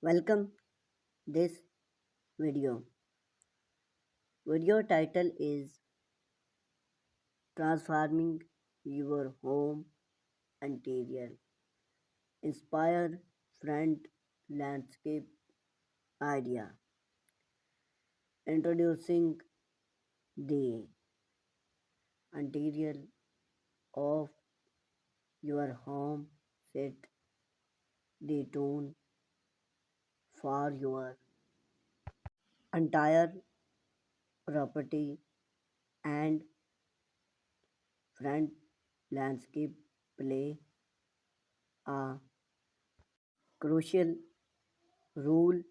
Welcome. This video. Video title is Transforming Your Home Interior. Inspire Front Landscape Idea. Introducing the interior of your home. Set the tone for your entire property and front landscape play a crucial role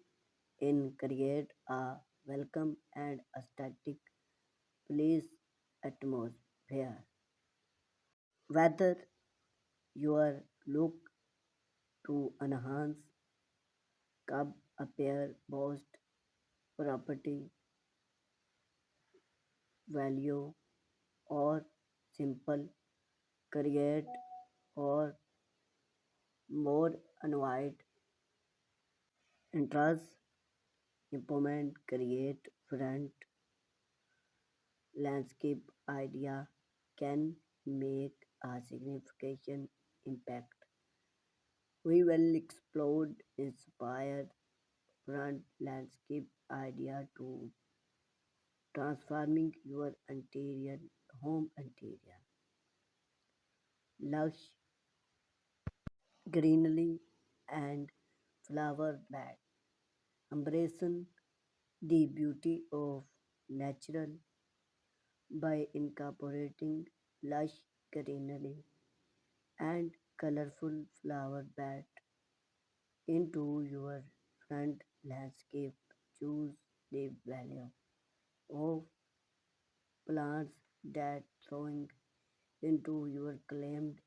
in create a welcome and aesthetic place atmosphere. Whether you are look to enhance cub appear boost property value or simple create or more invite interest implement create front landscape idea can make a significant impact. We will explore inspired front landscape idea to transforming your interior home interior. Lush greenery and flower bed. Embracing the beauty of natural by incorporating lush greenery and colorful flower bed into your front landscape. Choose the value of plants that throwing into your claimed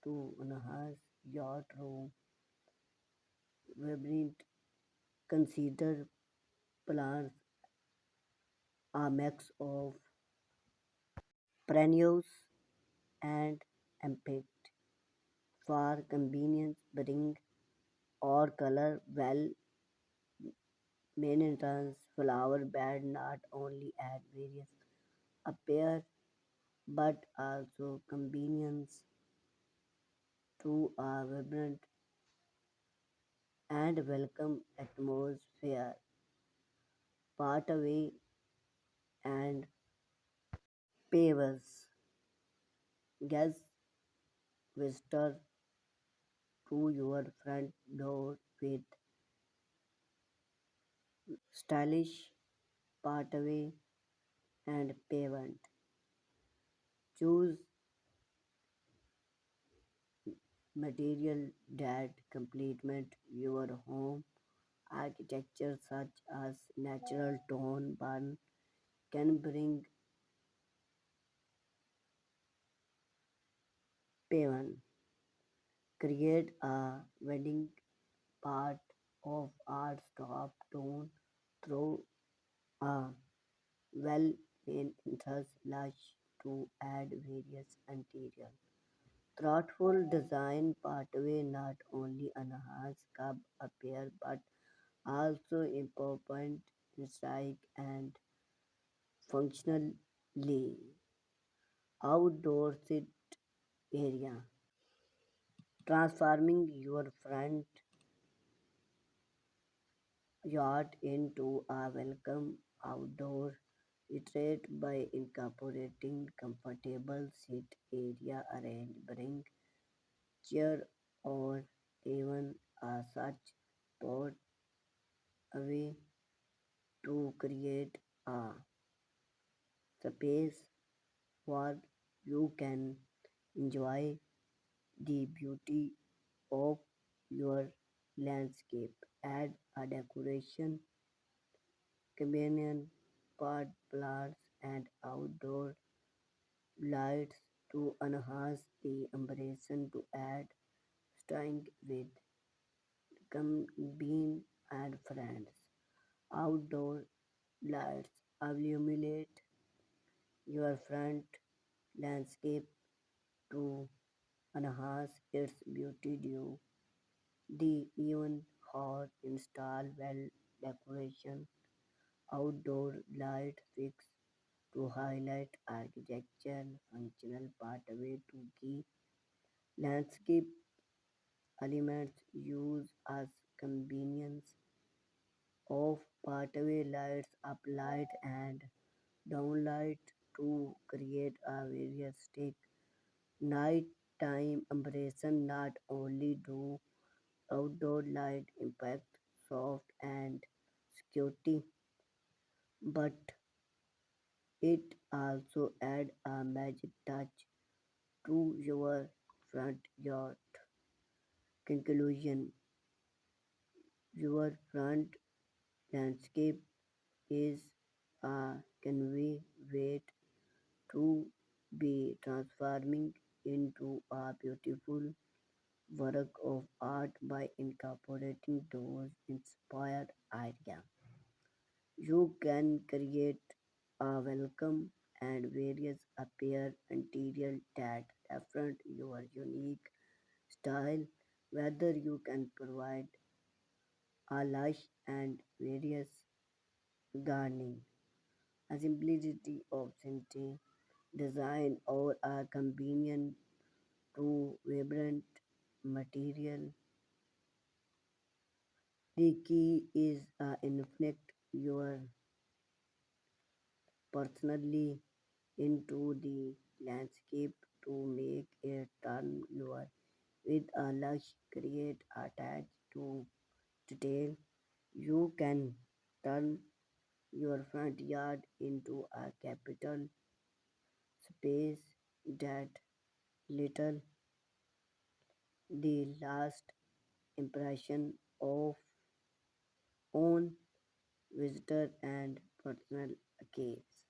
to enhance your room vibrant. Consider plants a mix of perennials and impact for convenience bring or color well maintenance flower bed not only add various appear but also convenience to a vibrant and welcome atmosphere. Part away and pavers. Guest visitor to your front door with stylish pathway and pavement. Choose material that complement your home architecture such as natural tone burn can bring pavement. Create a wedding part of art top tone through a well maintained lush to add various interior. Thoughtful design pathway not only enhance curb appear but also important aesthetic and functionally outdoor sit area. Transforming your front yard into a welcome outdoor retreat by incorporating comfortable sit area arrange bring chair or even a such spot away to create a space where you can enjoy the beauty of your landscape. Add a decoration, companion pot plants, and outdoor lights to enhance the impression to add staying with bean and friends. Outdoor lights illuminate your front landscape to enhance its beauty due the even hot install well decoration, outdoor light fixed to highlight architecture, functional pathway to key landscape elements used as convenience of pathway lights, uplight and downlight to create a realistic nighttime impression. Not only do outdoor light impact soft and security, but it also add a magic touch to your front yard. Conclusion: your front landscape is a convey way to be transforming into a beautiful work of art by incorporating those inspired ideas. You can create a welcome and various appear interior that reflect your unique style, whether you can provide a lush and various gardening, a simplicity of scented design, or a convenient to vibrant material. The key is inflect your personally into the landscape to make it turn your with a lush create attached to detail. You can turn your front yard into a capital space that little the last impression of own visitor and personal gaze.